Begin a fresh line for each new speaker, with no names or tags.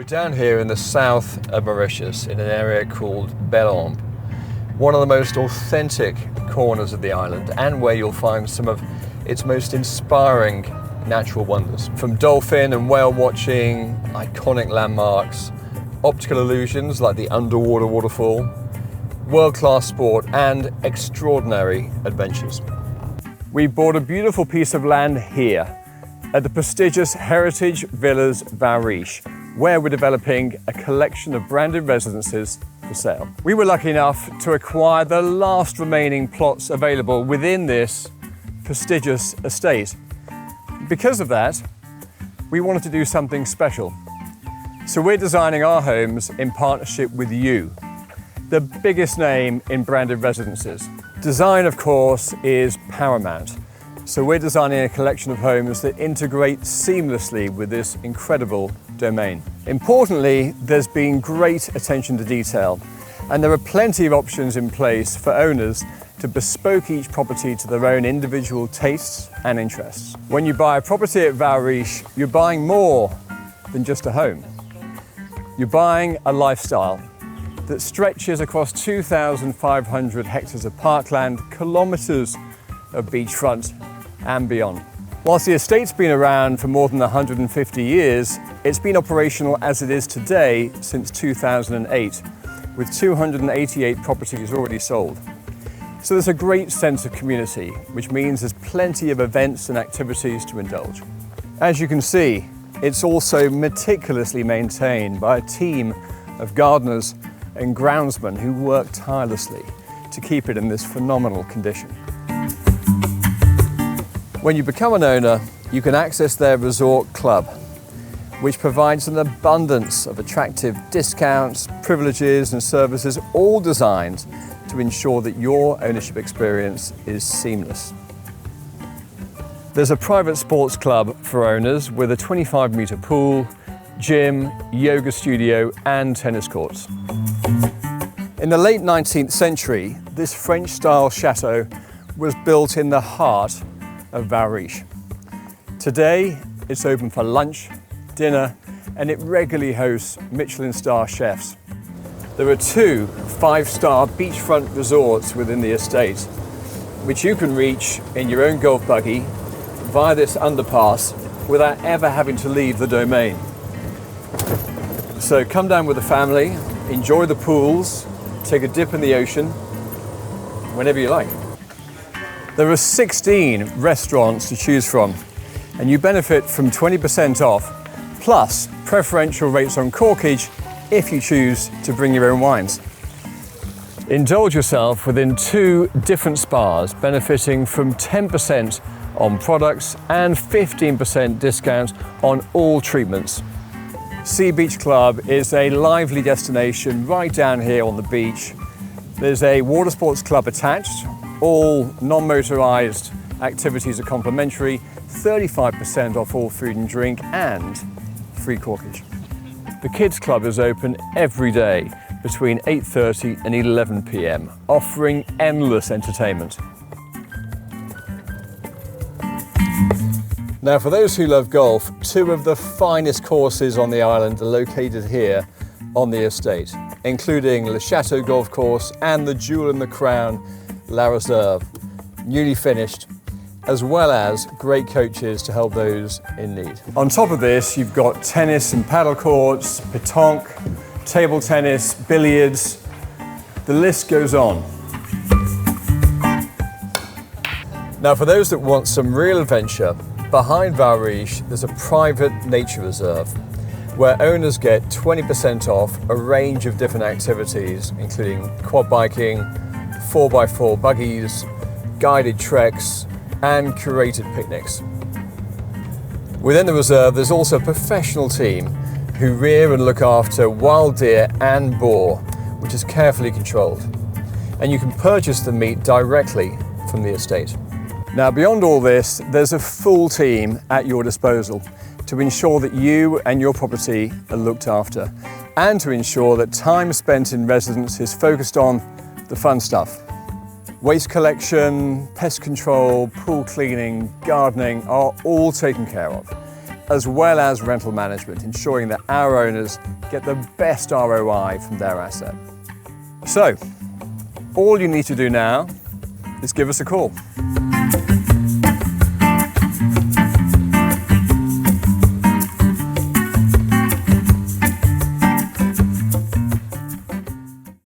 We're down here in the south of Mauritius in an area called Bel Ombre, one of the most authentic corners of the island and where you'll find some of its most inspiring natural wonders. From dolphin and whale watching, iconic landmarks, optical illusions like the underwater waterfall, world-class sport and extraordinary adventures. We bought a beautiful piece of land here at the prestigious Heritage Villas Valriche, where we're developing a collection of branded residences for sale. We were lucky enough to acquire the last remaining plots available within this prestigious estate. Because of that, we wanted to do something special. So we're designing our homes in partnership with you, the biggest name in branded residences. Design, of course, is paramount. So we're designing a collection of homes that integrate seamlessly with this incredible domain. Importantly, there's been great attention to detail, and there are plenty of options in place for owners to bespoke each property to their own individual tastes and interests. When you buy a property at Valriche, you're buying more than just a home. You're buying a lifestyle that stretches across 2,500 hectares of parkland, kilometres of beachfront and beyond. Whilst the estate's been around for more than 150 years, it's been operational as it is today since 2008, with 288 properties already sold. So there's a great sense of community, which means there's plenty of events and activities to indulge. As you can see, it's also meticulously maintained by a team of gardeners and groundsmen who work tirelessly to keep it in this phenomenal condition. When you become an owner, you can access their resort club, which provides an abundance of attractive discounts, privileges and services, all designed to ensure that your ownership experience is seamless. There's a private sports club for owners with a 25-metre pool, gym, yoga studio and tennis courts. In the late 19th century, this French-style chateau was built in the heart of Valriche. Today, it's open for lunch, dinner, and it regularly hosts Michelin star chefs. There are 2 5-star beachfront resorts within the estate, which you can reach in your own golf buggy via this underpass without ever having to leave the domain. So come down with the family, enjoy the pools, take a dip in the ocean, whenever you like. There are 16 restaurants to choose from, and you benefit from 20% off, plus preferential rates on corkage if you choose to bring your own wines. Indulge yourself within 2 different spas, benefiting from 10% on products and 15% discount on all treatments. Sea Beach Club is a lively destination right down here on the beach. There's a water sports club attached. All non-motorised activities are complimentary, 35% off all food and drink and free corkage. The Kids Club is open every day between 8:30 and 11 p.m, offering endless entertainment. Now, for those who love golf, 2 of the finest courses on the island are located here on the estate, including Le Chateau Golf Course and the Jewel in the Crown, La Réserve, newly finished, as well as great coaches to help those in need. On top of this, you've got tennis and paddle courts, pétanque, table tennis, billiards, the list goes on. Now, for those that want some real adventure, behind Valriche, there's a private nature reserve where owners get 20% off a range of different activities, including quad biking, 4x4 buggies, guided treks, and curated picnics. Within the reserve, there's also a professional team who rear and look after wild deer and boar, which is carefully controlled. And you can purchase the meat directly from the estate. Now, beyond all this, there's a full team at your disposal to ensure that you and your property are looked after, and to ensure that time spent in residence is focused on the fun stuff. Waste collection, pest control, pool cleaning, gardening are all taken care of, as well as rental management, ensuring that our owners get the best ROI from their asset. So, all you need to do now is give us a call.